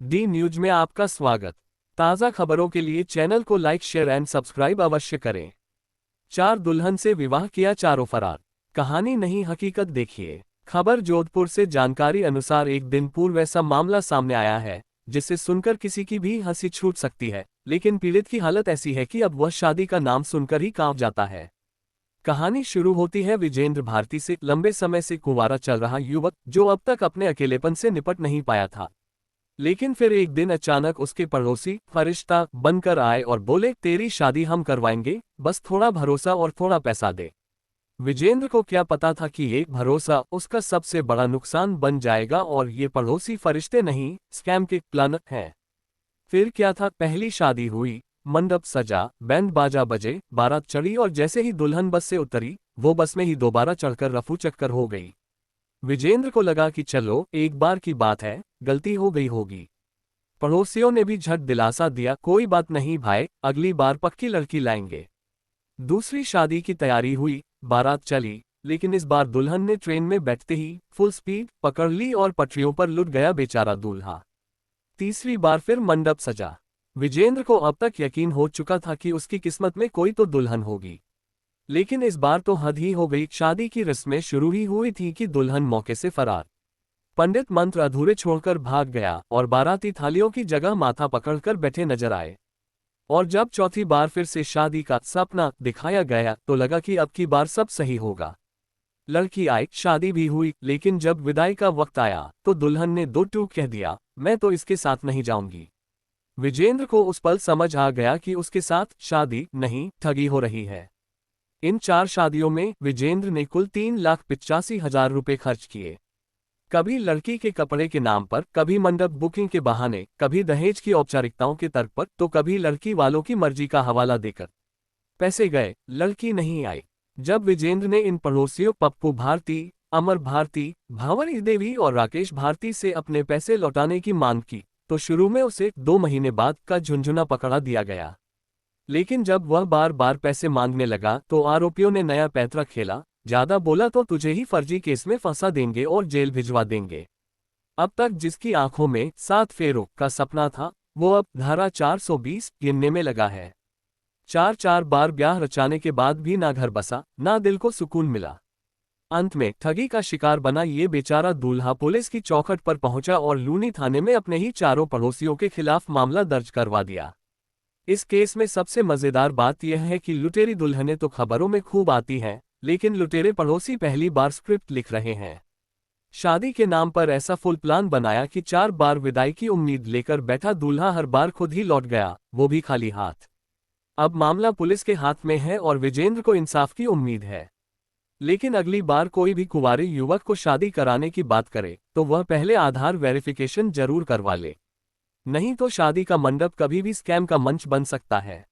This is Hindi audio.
डी न्यूज में आपका स्वागत। ताज़ा खबरों के लिए चैनल को लाइक शेयर एंड सब्सक्राइब अवश्य करें। 4 दुल्हन से विवाह किया, चारों फरार। कहानी नहीं हकीकत देखिए। खबर जोधपुर से। जानकारी अनुसार एक दिन पूर्व ऐसा मामला सामने आया है जिसे सुनकर किसी की भी हंसी छूट सकती है, लेकिन पीड़ित की हालत ऐसी है कि अब वह शादी का नाम सुनकर ही कांप जाता है। कहानी शुरू होती है विजेंद्र भारती से। लंबे समय से कुंवारा चल रहा युवक जो अब तक अपने अकेलेपन से निपट नहीं पाया था, लेकिन फिर एक दिन अचानक उसके पड़ोसी फरिश्ता बनकर आए और बोले, तेरी शादी हम करवाएंगे, बस थोड़ा भरोसा और थोड़ा पैसा दे। विजेंद्र को क्या पता था कि ये भरोसा उसका सबसे बड़ा नुकसान बन जाएगा और ये पड़ोसी फरिश्ते नहीं, स्कैम के प्लानर हैं। फिर क्या था। पहली शादी हुई, मंडप सजा, बैंड बाजा बजे, बारात चढ़ी और जैसे ही दुल्हन बस से उतरी, वो बस में ही दोबारा चढ़कर रफू चक्कर हो गई। विजेंद्र को लगा कि चलो एक बार की बात है, गलती हो गई होगी। पड़ोसियों ने भी झट दिलासा दिया, कोई बात नहीं भाई, अगली बार पक्की लड़की लाएंगे। दूसरी शादी की तैयारी हुई, बारात चली, लेकिन इस बार दुल्हन ने ट्रेन में बैठते ही फुल स्पीड पकड़ ली और पटरियों पर लुट गया बेचारा दूल्हा। तीसरी बार फिर मंडप सजा। विजेंद्र को अब तक यकीन हो चुका था कि उसकी किस्मत में कोई तो दुल्हन होगी, लेकिन इस बार तो हद ही हो गई। शादी की रस्में शुरू ही हुई थी कि दुल्हन मौके से फरार। पंडित मंत्र अधूरे छोड़कर भाग गया और बाराती थालियों की जगह माथा पकड़कर बैठे नजर आए। और जब चौथी बार फिर से शादी का सपना दिखाया गया तो लगा कि अब की बार सब सही होगा। लड़की आई, शादी भी हुई, लेकिन जब विदाई का वक्त आया तो दुल्हन ने दो टूक कह दिया, मैं तो इसके साथ नहीं जाऊंगी। विजेंद्र को उस पल समझ आ गया कि उसके साथ शादी नहीं, ठगी हो रही है। इन 4 शादियों में विजेंद्र ने कुल 3,85,000 रुपए खर्च किए। कभी लड़की के कपड़े के नाम पर, कभी मंडप बुकिंग के बहाने, कभी दहेज की औपचारिकताओं के तर्क पर, तो कभी लड़की वालों की मर्जी का हवाला देकर। पैसे गए, लड़की नहीं आई। जब विजेंद्र ने इन पड़ोसियों पप्पू भारती, अमर भारती, भावनी देवी और राकेश भारती से अपने पैसे लौटाने की मांग की, तो शुरू में उसे 2 महीने बाद का झुंझुना पकड़ा दिया गया। लेकिन जब वह बार बार पैसे मांगने लगा तो आरोपियों ने नया पैंतरा खेला, ज्यादा बोला तो तुझे ही फर्जी केस में फंसा देंगे और जेल भिजवा देंगे। अब तक जिसकी आंखों में 7 फेरों का सपना था, वो अब धारा 420 गिनने में लगा है। 4 बार ब्याह रचाने के बाद भी ना घर बसा, ना दिल को सुकून मिला। अंत में ठगी का शिकार बना ये बेचारा दूल्हा पुलिस की चौखट पर पहुंचा और लूनी थाने में अपने ही 4 पड़ोसियों के खिलाफ मामला दर्ज करवा दिया। इस केस में सबसे मजेदार बात यह है कि लुटेरी दुल्हनें तो खबरों में खूब आती हैं, लेकिन लुटेरे पड़ोसी पहली बार स्क्रिप्ट लिख रहे हैं। शादी के नाम पर ऐसा फुल प्लान बनाया कि 4 बार विदाई की उम्मीद लेकर बैठा दूल्हा हर बार खुद ही लौट गया, वो भी खाली हाथ। अब मामला पुलिस के हाथ में है और विजेंद्र को इंसाफ की उम्मीद है। लेकिन अगली बार कोई भी कुंवारे युवक को शादी कराने की बात करे तो वह पहले आधार वेरिफिकेशन जरूर करवा ले, नहीं तो शादी का मंडप कभी भी स्कैम का मंच बन सकता है।